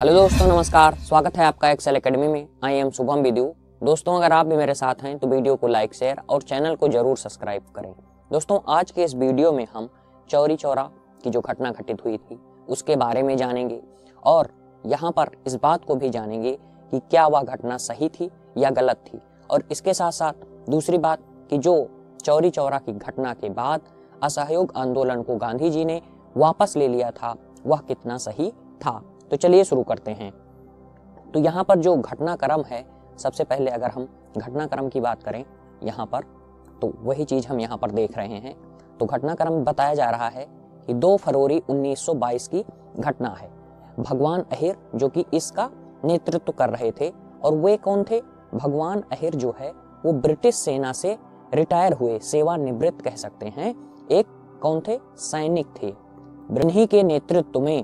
Hello दोस्तों, नमस्कार। स्वागत है आपका एक्सेल एकेडमी में। I am Shubham विद्यु। दोस्तों, अगर आप भी मेरे साथ हैं तो वीडियो को लाइक, शेयर और चैनल को जरूर सब्सक्राइब करें। दोस्तों, आज के इस वीडियो में हम चौरी चौरा की जो घटना घटित हुई थी उसके बारे में जानेंगे और यहाँ पर इस बात को भी जानेंगे कि क्या वह घटना सही थी या गलत थी। और इसके साथ साथ दूसरी बात कि जो चौरी चौरा की घटना के बाद असहयोग आंदोलन को गांधी जी ने वापस ले लिया था, वह कितना सही था। तो चलिए शुरू करते हैं। तो यहाँ पर जो घटनाक्रम है, सबसे पहले अगर हम घटनाक्रम की बात करें यहाँ पर, तो वही चीज हम यहाँ पर देख रहे हैं। तो घटनाक्रम बताया जा रहा है कि 2 फरवरी 1922 की घटना है। भगवान अहिर जो कि इसका नेतृत्व कर रहे थे, और वे कौन थे? भगवान अहिर जो है वो ब्रिटिश सेना से रिटायर हुए, सेवानिवृत्त कह सकते हैं, एक कौन थे? सैनिक थे। इन्हीं के नेतृत्व में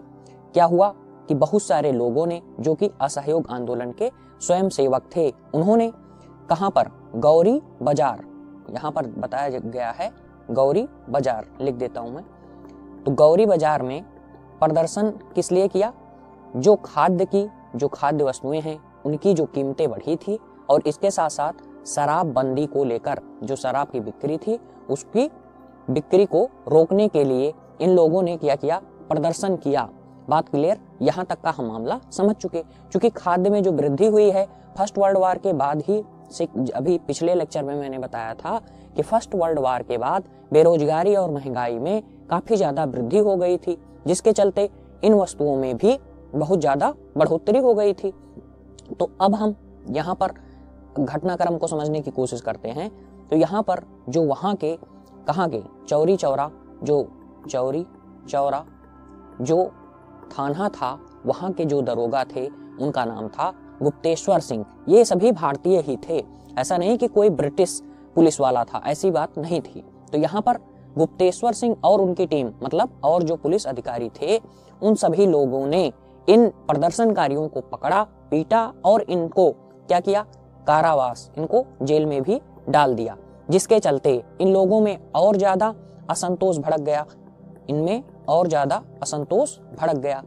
क्या हुआ कि बहुत सारे लोगों ने, जो कि असहयोग आंदोलन के स्वयं सेवक थे, उन्होंने कहां पर? गौरी बाजार, यहां पर बताया गया है गौरी बाजार, लिख देता हूं मैं। तो गौरी बाजार में प्रदर्शन किस लिए किया? जो खाद्य वस्तुएं हैं उनकी जो कीमतें बढ़ी थी, और इसके साथ साथ शराबबंदी को लेकर जो शराब की बिक्री थी उसकी बिक्री को रोकने के लिए इन लोगों ने क्या किया? प्रदर्शन किया। बात क्लियर? यहाँ तक का हम मामला समझ चुके। क्योंकि खाद्य में जो वृद्धि हुई है फर्स्ट वर्ल्ड वार के बाद ही से, अभी पिछले लेक्चर में मैंने बताया था कि फर्स्ट वर्ल्ड वार के बाद बेरोजगारी और महंगाई में काफी ज्यादा वृद्धि हो गई थी, जिसके चलते इन वस्तुओं में भी बहुत ज्यादा बढ़ोतरी हो गई थी। तो अब हम यहाँ पर घटनाक्रम को समझने की कोशिश करते हैं। तो यहाँ पर जो वहाँ के कहाँ के चौरी चौरा जो थाना था, वहां के जो दरोगा थे उनका नाम था गुप्तेश्वर सिंह। ये सभी भारतीय ही थे, ऐसा नहीं कि कोई ब्रिटिश पुलिस वाला था, ऐसी बात नहीं थी। तो यहाँ पर गुप्तेश्वर सिंह और उनकी टीम, मतलब और जो पुलिस अधिकारी थे, उन सभी लोगों ने इन प्रदर्शनकारियों को पकड़ा, पीटा और इनको क्या किया? कारावास, इनको जेल में भी डाल दिया, जिसके चलते इन लोगों में और ज्यादा असंतोष भड़क गया।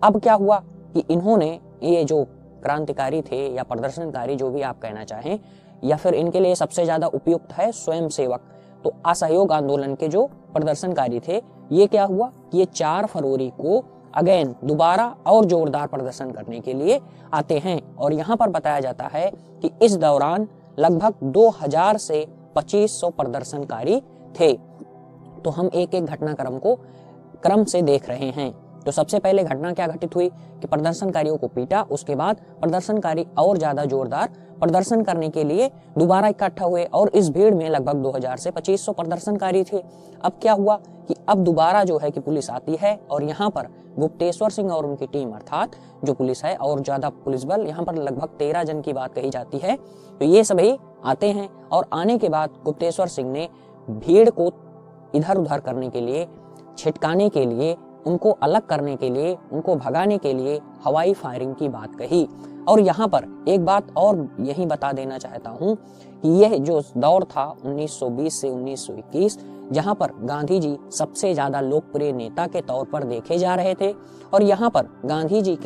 अब क्या हुआ कि इन्होंने, ये जो क्रांतिकारी थे या प्रदर्शनकारी, जो भी आप कहना चाहें, या फिर इनके लिए सबसे ज्यादा उपयुक्त है स्वयंसेवक। तो असहयोग आंदोलन के जो प्रदर्शनकारी थे, ये क्या हुआ कि ये 4 फरवरी को अगेन दोबारा और जोरदार प्रदर्शन करने के लिए आते हैं। और यहाँ पर बताया जाता है कि इस दौरान लगभग 2000 से 2500 प्रदर्शनकारी थे। तो हम एक एक घटनाक्रम को क्रम से देख रहे हैं। तो सबसे पहले घटना क्या घटित हुई कि प्रदर्शनकारियों को पीटा, उसके बाद प्रदर्शनकारी और ज्यादा जोरदार प्रदर्शन करने के लिए दोबारा इकट्ठा हुए, और इस भीड़ में लगभग 2000 से 2500 प्रदर्शनकारी थे। अब क्या हुआ कि अब दोबारा जो है कि पुलिस आती है, और यहाँ पर गुप्तेश्वर सिंह और उनकी टीम, अर्थात जो पुलिस है और ज्यादा पुलिस बल, यहाँ पर लगभग 13 जन की बात कही जाती है। तो ये सभी आते हैं, और आने के बाद गुप्तेश्वर सिंह ने भीड़ को इधर उधर करने के लिए, छिटकाने के लिए, उनको अलग करने के लिए, उनको भगाने के लिए हवाई फायरिंग की बात कही। और यहाँ पर एक बात और यही बता देना चाहता हूँ कि यह जो दौर था 1920 से 1921, जहाँ पर गांधी जी सबसे ज्यादा लोकप्रिय नेता के तौर पर देखे जा रहे थे, और यहाँ पर गांधी जी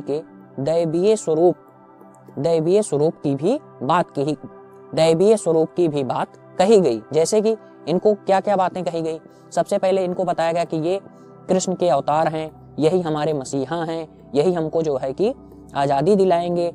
के दैवीय स्वरूप की भी बात कही गई। जैसे कि इनको क्या क्या बातें कही गई? सबसे पहले इनको बताया गया कि ये कृष्ण के अवतार हैं, यही हमारे मसीहा हैं, यही हमको जो है कि आजादी दिलाएंगे,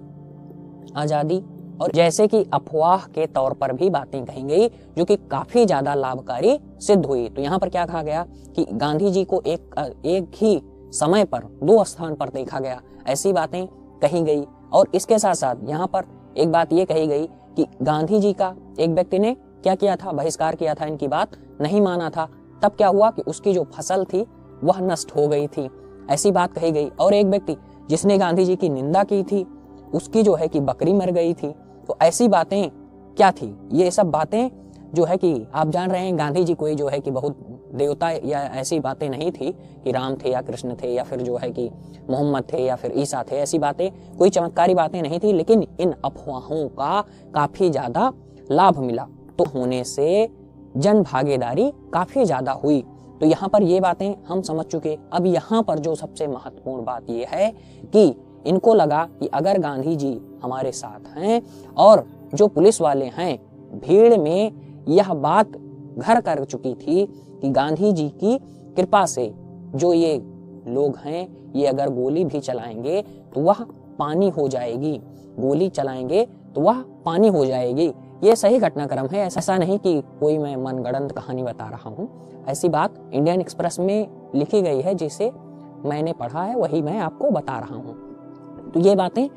आजादी। और जैसे कि अफवाह के तौर पर भी बातें कही गई, जो कि काफी ज्यादा लाभकारी सिद्ध हुई। तो यहाँ पर क्या कहा गया कि गांधी जी को एक ही समय पर 2 स्थान पर देखा गया, ऐसी बातें कही गई। और इसके साथ साथ यहाँ पर एक बात ये कही गई कि गांधी जी का एक व्यक्ति ने क्या किया था? बहिष्कार किया था, इनकी बात नहीं माना था। तब क्या हुआ कि उसकी जो फसल थी वह नष्ट हो गई थी, ऐसी बात कही गई। और एक व्यक्ति जिसने गांधी जी की निंदा की थी, उसकी जो है कि बकरी मर गई थी। तो ऐसी बातें क्या थी? ये सब बातें जो है कि आप जान रहे हैं, गांधी जी कोई जो है कि बहुत देवता या ऐसी बातें नहीं थी कि राम थे या कृष्ण थे या फिर जो है कि मोहम्मद थे या फिर ईसा थे, ऐसी बातें, कोई चमत्कारी बातें नहीं थी। लेकिन इन अफवाहों का काफी ज्यादा लाभ मिला, तो होने से जन भागीदारी काफी ज्यादा हुई। तो यहाँ पर ये बातें हम समझ चुके। अब यहाँ पर जो सबसे महत्वपूर्ण बात ये है कि इनको लगा कि अगर गांधी जी हमारे साथ हैं और जो पुलिस वाले हैं, भीड़ में यह बात घर कर चुकी थी कि गांधी जी की कृपा से जो ये लोग हैं ये अगर गोली भी चलाएंगे तो वह पानी हो जाएगी, गोली चलाएंगे तो वह पानी हो जाएगी। ये सही घटनाक्रम है, ऐसा नहीं कि कोई मैं मनगढ़ंत कहानी बता रहा हूँ। ऐसी बात इंडियन एक्सप्रेस में लिखी गई है, जिसे मैंने पढ़ा है वही मैं आपको बता रहा हूँ। तो ये बातें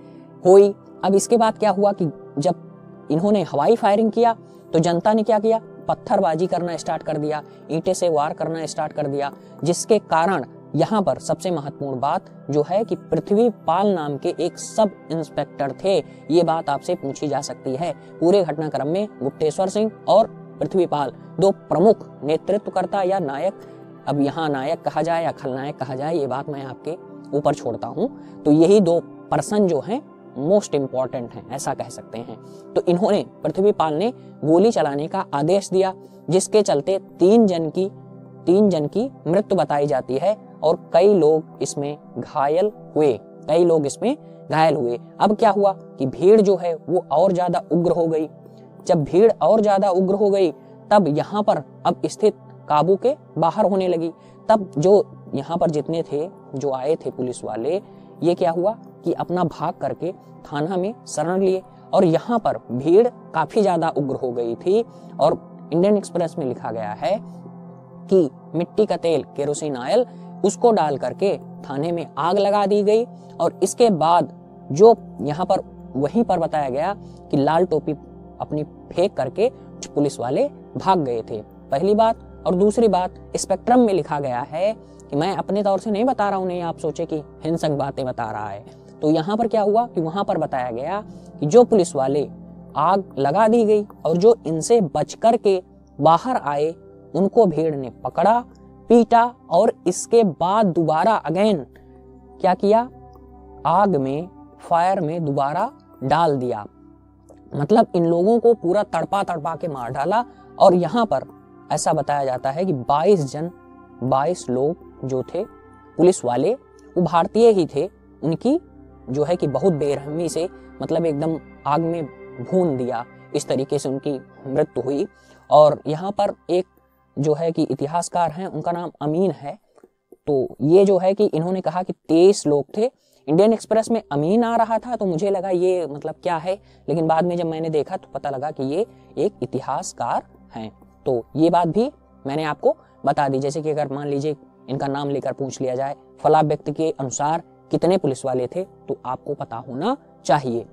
हुई। अब इसके बाद क्या हुआ कि जब इन्होंने हवाई फायरिंग किया तो जनता ने क्या किया, पत्थरबाजी करना स्टार्ट कर दिया, ईंटे से वार करना स्टार्ट कर दिया, जिसके कारण यहाँ पर सबसे महत्वपूर्ण बात जो है कि पृथ्वीपाल नाम के एक सब इंस्पेक्टर थे। ये बात आपसे पूछी जा सकती है। पूरे घटनाक्रम में गुप्तेश्वर सिंह और पृथ्वीपाल दो प्रमुख नेतृत्वकर्ता या नायक, अब यहाँ नायक कहा जाए या खलनायक कहा जाए ये बात मैं आपके ऊपर छोड़ता हूँ, तो यही दो पर्सन जो हैं मोस्ट इंपॉर्टेंट हैं, ऐसा कह सकते हैं। तो इन्होंने, पृथ्वीपाल ने गोली चलाने का आदेश दिया, जिसके चलते तीन जन की मृत्यु बताई जाती है और कई लोग इसमें घायल हुए। अब क्या हुआ कि भीड़ जो है वो और ज्यादा उग्र हो गई। जब भीड़ और ज्यादा उग्र हो गई तब यहाँ पर अब स्थिति काबू के बाहर होने लगी। तब जो यहाँ पर जितने थे, जो आए थे पुलिस वाले, ये क्या हुआ कि अपना भाग करके थाना में शरण लिए और यहाँ पर भीड़ काफी ज्यादा उग्र हो गई थी। और इंडियन एक्सप्रेस में लिखा गया है कि मिट्टी का तेल, केरोसिन ऑयल, उसको डाल करके थाने में आग लगा दी गई। और इसके बाद जो यहाँ पर वहीं पर बताया गया कि लाल टोपी अपनी फेंक करके पुलिस वाले भाग गए थे, पहली बात। और दूसरी बात, स्पेक्ट्रम में लिखा गया है कि मैं अपने तौर से नहीं बता रहा हूं, नहीं आप सोचे कि हिंसक बातें बता रहा है। तो यहाँ पर क्या हुआ कि वहां पर बताया गया कि जो पुलिस वाले आग लगा दी गई और जो इनसे बच करके बाहर आए उनको भीड़ ने पकड़ा, पीटा और इसके बाद दोबारा अगेन क्या किया, आग में, फायर में दोबारा डाल दिया। मतलब इन लोगों को पूरा तड़पा के मार डाला। और यहाँ पर ऐसा बताया जाता है कि 22 लोग जो थे पुलिस वाले, वो भारतीय ही थे। उनकी जो है कि बहुत बेरहमी से, मतलब एकदम आग में भून दिया, इस तरीके से उनकी मृत्यु हुई। और यहाँ पर एक जो है कि इतिहासकार हैं, उनका नाम अमीन है। तो ये जो है कि इन्होंने कहा कि 23 लोग थे। इंडियन एक्सप्रेस में अमीन आ रहा था तो मुझे लगा ये मतलब क्या है, लेकिन बाद में जब मैंने देखा तो पता लगा कि ये एक इतिहासकार हैं। तो ये बात भी मैंने आपको बता दी। जैसे कि अगर मान लीजिए इनका नाम लेकर पूछ लिया जाए, फला व्यक्ति के अनुसार कितने पुलिस वाले थे, तो आपको पता होना चाहिए।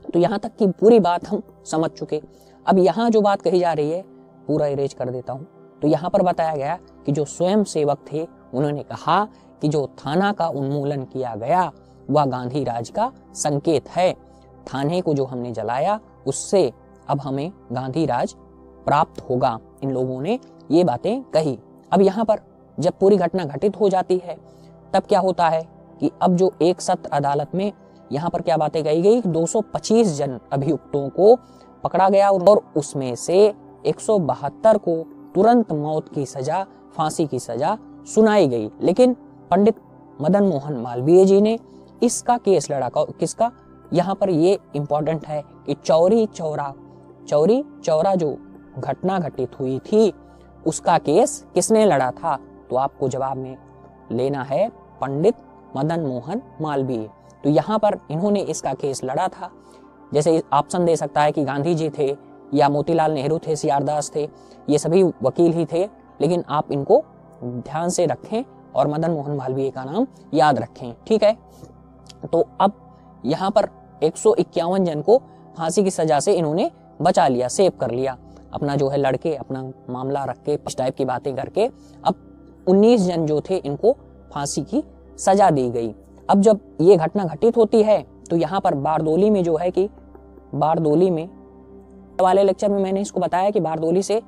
तो यहाँ तक की पूरी बात हम समझ चुके। अब यहाँ जो बात कही जा रही है पूरा इरेज कर देता हूँ। तो यहाँ पर बताया गया कि जो स्वयं सेवक थे उन्होंने कहा कि जो थाना का उन्मूलन किया गया वह गांधी राज का संकेत है। थाने को जो हमने जलाया उससे अब हमें गांधी राज प्राप्त होगा। इन लोगों ने ये बातें कही। अब यहाँ पर जब पूरी घटना घटित हो जाती है तब क्या होता है कि अब जो एक सत्र अदालत में यहाँ पर क्या बातें कही गई, 225 जन अभियुक्तों को पकड़ा गया और उसमें से 172 को तुरंत मौत की सजा, फांसी की सजा सुनाई गई। लेकिन पंडित मदन मोहन मालवीय जी ने इसका केस लड़ा। किसका? यहाँ पर ये इंपॉर्टेंट है कि चौरी चौरा जो घटना घटित हुई थी उसका केस किसने लड़ा था? तो आपको जवाब में लेना है पंडित मदन मोहन मालवीय। तो यहाँ पर इन्होंने इसका केस लड़ा था। जैसे ऑप्शन दे सकता है कि गांधी जी थे या मोतीलाल नेहरू थे, सीआर दास थे, ये सभी वकील ही थे, लेकिन आप इनको ध्यान से रखें और मदन मोहन मालवीय का नाम याद रखें, ठीक है। तो अब यहाँ पर 151 जन को फांसी की सजा से इन्होंने बचा लिया, सेव कर लिया, अपना जो है लड़के अपना मामला रख के इस टाइप की बातें करके। अब 19 जन जो थे इनको फांसी की सजा दी गई। अब जब ये घटना घटित होती है तो यहाँ पर बारदोली में जो है कि बारदोली में वाले लेक्चर में मैंने इसको बताया कि बारदोली से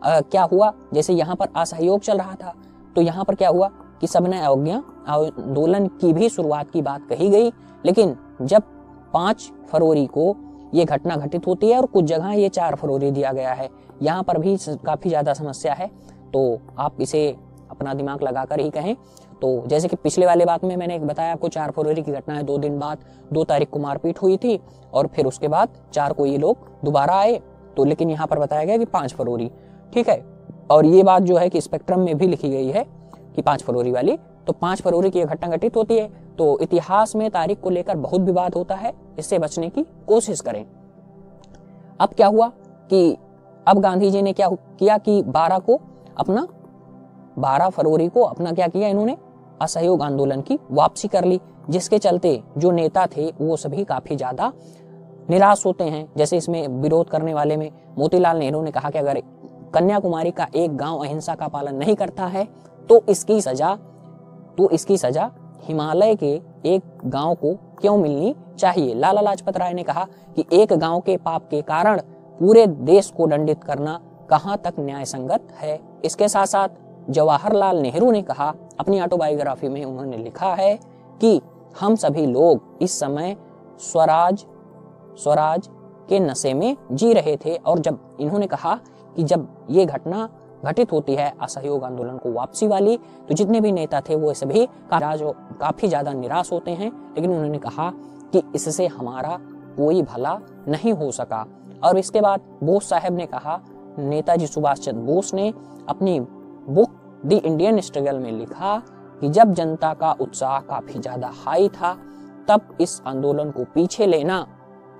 क्या हुआ। जैसे यहाँ पर असहयोग चल रहा था तो यहाँ पर क्या हुआ कि सबने अवज्ञा आंदोलन की भी शुरुआत की बात कही गई। लेकिन जब 5 फरवरी को ये घटना घटित होती है और कुछ जगह ये 4 फरवरी दिया गया है, यहाँ पर भी काफी ज्यादा समस्या है। तो आप इसे अपना दिमाग लगाकर ही कहें। तो जैसे कि पिछले वाले बात में मैंने बताया आपको 4 फरवरी की घटना है, 2 दिन बाद 2 तारीख को मारपीट हुई थी और फिर उसके बाद 4 को ये लोग दोबारा आए। तो लेकिन यहाँ पर बताया गया कि 5 फरवरी, ठीक है। और ये बात जो है कि स्पेक्ट्रम में भी लिखी गई है कि 5 फरवरी वाली, तो 5 फरवरी की यह घटना घटित होती है। तो इतिहास में तारीख को लेकर बहुत विवाद होता है, इससे बचने की कोशिश करें। अब क्या हुआ कि अब गांधी जी ने क्या किया कि 12 फरवरी को अपना क्या किया, इन्होंने असहयोग आंदोलन की वापसी कर ली, जिसके चलते जो नेता थे वो सभी काफी ज्यादा निराश होते हैं। जैसे इसमें विरोध करने वाले में मोतीलाल नेहरू ने कहा कि अगर कन्याकुमारी का एक गांव अहिंसा का पालन नहीं करता है तो इसकी सजा हिमालय के एक गांव को क्यों मिलनी चाहिए। लाला लाजपत राय ने कहा कि एक गांव के पाप के कारण पूरे देश को दंडित करना कहां तक न्याय संगत है। इसके साथ साथ जवाहरलाल नेहरू ने कहा, अपनी ऑटोबायोग्राफी में उन्होंने लिखा है कि हम सभी लोग इस समय स्वराज के नशे में जी रहे थे। और जब इन्होंने कहा कि जब ये घटना घटित होती है असहयोग आंदोलन को वापसी वाली, तो जितने भी नेता थे वो सभी काफी ज्यादा निराश होते हैं। लेकिन उन्होंने कहा कि इससे हमारा कोई भला नहीं हो सका। और इसके बाद बोस साहब ने कहा, नेताजी सुभाष चंद्र बोस ने अपनी बुक द इंडियन स्ट्रगल में लिखा कि जब जनता का उत्साह काफी ज्यादा हाई था तब इस आंदोलन को पीछे लेना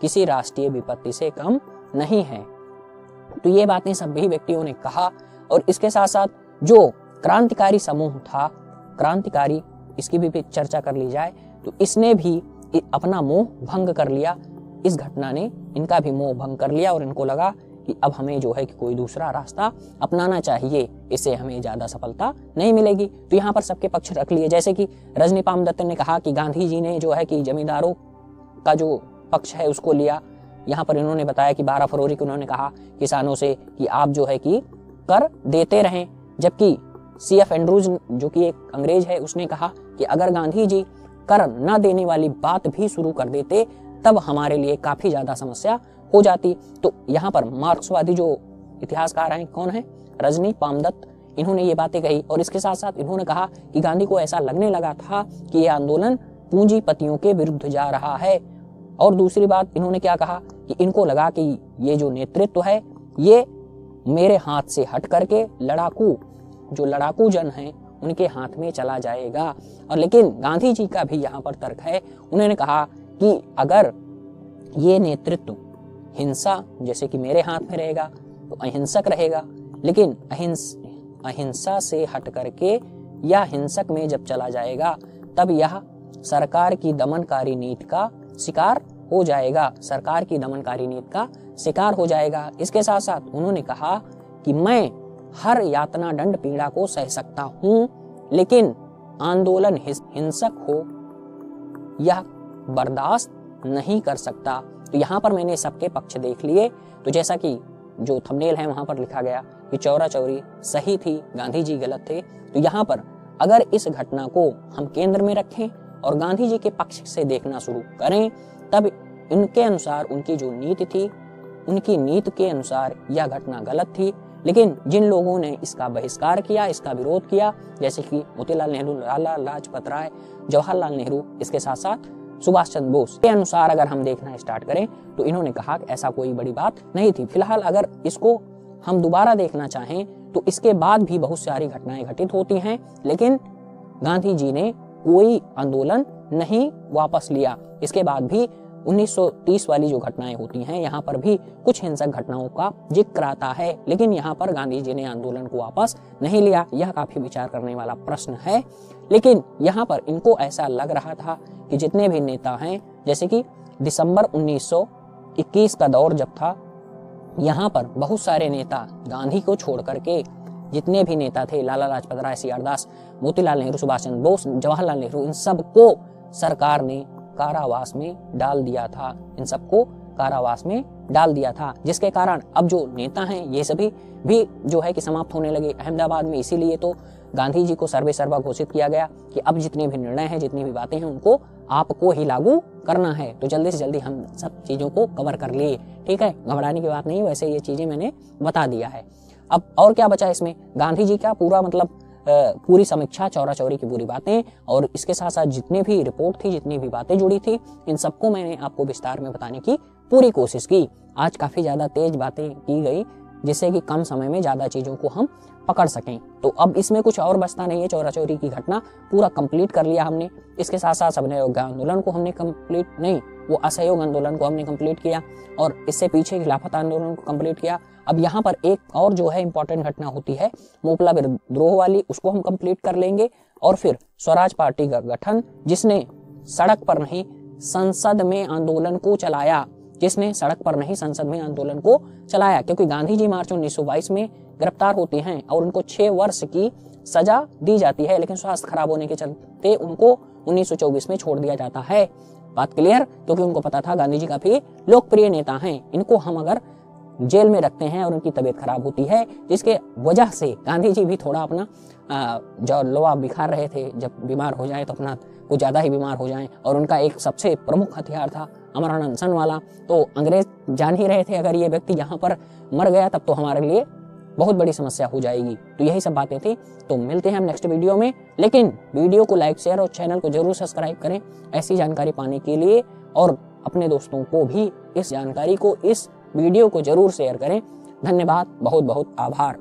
किसी राष्ट्रीय विपत्ति से कम नहीं है। तो ये बातें सभी व्यक्तियों ने कहा। और इसके साथ साथ जो क्रांतिकारी समूह था, क्रांतिकारी, इसकी भी चर्चा कर ली जाए तो इसने भी अपना मोह भंग कर लिया। इस घटना ने इनका भी मोह भंग कर लिया और इनको लगा कि अब हमें जो है कि कोई दूसरा रास्ता अपनाना चाहिए, इससे हमें ज्यादा सफलता नहीं मिलेगी। तो यहाँ पर सबके पक्ष रख लिए। जैसे कि रजनी पामदत्त ने कहा कि गांधी जी ने जो है कि जमींदारों का जो पक्ष है उसको लिया। यहाँ पर इन्होंने बताया कि 12 फरवरी को उन्होंने कहा किसानों से कि आप जो है कि कर देते रहें। जबकि CF एंड्रूज जो कि एक अंग्रेज है उसने कहा कि अगर गांधी जी कर न देने वाली बात भी शुरू कर देते तब हमारे लिए काफी ज्यादा समस्या हो जाती। तो यहाँ पर मार्क्सवादी जो इतिहासकार हैं, कौन है, रजनी पामदत्त, इन्होंने ये बातें कही। और इसके साथ साथ इन्होंने कहा कि गांधी को ऐसा लगने लगा था कि यह आंदोलन पूंजीपतियों के विरुद्ध जा रहा है। और दूसरी बात इन्होंने क्या कहा कि इनको लगा कि ये जो नेतृत्व है ये मेरे हाथ से हट करके लड़ाकू जन हैं उनके हाथ में चला जाएगा। और लेकिन गांधी जी का भी यहाँ पर तर्क है। उन्होंने कहा कि अगर ये नेतृत्व हिंसा जैसे कि मेरे हाथ में रहेगा तो अहिंसक रहेगा, लेकिन अहिंसा से हट करके या हिंसक में जब चला जाएगा तब यह सरकार की दमनकारी नीति का शिकार हो जाएगा, इसके साथ साथ उन्होंने कहा कि मैं हर यातना दंड पीड़ा को सह सकता हूं, लेकिन आंदोलन हिंसक हो यह बर्दाश्त नहीं कर सकता। तो यहाँ पर मैंने सबके पक्ष देख लिए। तो जैसा कि जो थंबनेल है वहां पर लिखा गया कि चौरा चौरी सही थी, गांधी जी गलत थे। तो यहाँ पर अगर इस घटना को हम केंद्र में रखें और गांधी जी के पक्ष से देखना शुरू करें तब इनके अनुसार उनकी जो नीति थी, उनकी नीति के अनुसार यह घटना गलत थी। लेकिन जिन लोगों ने इसका बहिष्कार किया, इसका विरोध किया, जैसे कि मोतीलाल नेहरू, लाला लाजपत राय, जवाहरलाल नेहरू, इसके साथ साथ सुभाष चंद्र बोस के अनुसार अगर हम देखना स्टार्ट करें तो इन्होंने कहा कि ऐसा कोई बड़ी बात नहीं थी। फिलहाल अगर इसको हम दोबारा देखना चाहें तो इसके बाद भी बहुत सारी घटनाएं घटित होती हैं, लेकिन गांधी जी ने कोई आंदोलन नहीं वापस लिया। इसके बाद भी 1930 वाली जो घटनाएं होती हैं यहाँ पर भी कुछ हिंसक घटनाओं का जिक्र आता है, लेकिन यहाँ पर गांधी जी ने आंदोलन को वापस नहीं लिया। यह काफी विचार करने वाला प्रश्न है। लेकिन यहाँ पर इनको ऐसा लग रहा था कि जितने भी नेता हैं, जैसे कि दिसंबर 1921 का दौर जब था, यहाँ पर बहुत सारे नेता गांधी को छोड़ करके जितने भी नेता थे, लाला लाजपत राय, CR दास, मोतीलाल नेहरू, सुभाष चंद्र बोस, जवाहरलाल नेहरू, इन सबको सरकार ने कारावास में डाल दिया था, जिसके कारण अब जो नेता हैं ये सभी भी जो है कि समाप्त होने लगे अहमदाबाद में। इसीलिए तो गांधी जी को सर्वे सर्वा घोषित किया गया कि अब जितने भी निर्णय हैं, जितनी भी बातें हैं, उनको आपको ही लागू करना है। तो जल्दी से जल्दी हम सब चीजों को कवर कर लिए, ठीक है, घबराने की बात नहीं, वैसे ये चीजें मैंने बता दिया है। अब और क्या बचा इसमें, गांधी जी का पूरा मतलब पूरी समीक्षा, चौरा चौरी की पूरी बातें और इसके साथ साथ जितने भी रिपोर्ट थी, जितनी भी बातें जुड़ी थी, इन सबको मैंने आपको विस्तार में बताने की पूरी कोशिश की। आज काफी ज्यादा तेज बातें की गई जिससे कि कम समय में ज्यादा चीजों को हम पकड़ सकें। तो अब इसमें कुछ और बचता नहीं है। चौरा चौरी की घटना पूरा कंप्लीट कर लिया हमने। इसके साथ साथ सविनय आंदोलन को हमने कंप्लीट नहीं, वो असहयोग आंदोलन को हमने कंप्लीट किया और इससे पीछे खिलाफत आंदोलन को कंप्लीट किया। अब यहाँ पर एक और जो है इंपॉर्टेंट घटना होती है मोपला विद्रोह वाली, उसको हम कंप्लीट कर लेंगे। और फिर स्वराज पार्टी का गठन, जिसने सड़क पर नहीं संसद में आंदोलन को चलाया, जिसने सड़क पर नहीं संसद में आंदोलन को चलाया, क्योंकि गांधी जी मार्च 1922 में गिरफ्तार होते हैं और उनको 6 वर्ष की सजा दी जाती है, लेकिन स्वास्थ्य खराब होने के चलते उनको 1924 में छोड़ दिया जाता है। बात क्लियर? क्योंकि उनको पता था गांधी जी काफी लोकप्रिय नेता हैं, इनको हम अगर जेल में रखते हैं और उनकी तबीयत खराब होती है, जिसके वजह से गांधी जी भी थोड़ा अपना जो लोहा बिखार रहे थे, जब बीमार हो जाए तो अपना कुछ ज्यादा ही बीमार हो जाएं, और उनका एक सबसे प्रमुख हथियार था अमरण अनशन वाला। तो अंग्रेज जान ही रहे थे अगर ये व्यक्ति यहाँ पर मर गया तब तो हमारे लिए बहुत बड़ी समस्या हो जाएगी। तो यही सब बातें थी। तो मिलते हैं हम नेक्स्ट वीडियो में, लेकिन वीडियो को लाइक, शेयर और चैनल को जरूर सब्सक्राइब करें ऐसी जानकारी पाने के लिए, और अपने दोस्तों को भी इस जानकारी को, इस वीडियो को जरूर शेयर करें। धन्यवाद, बहुत बहुत आभार।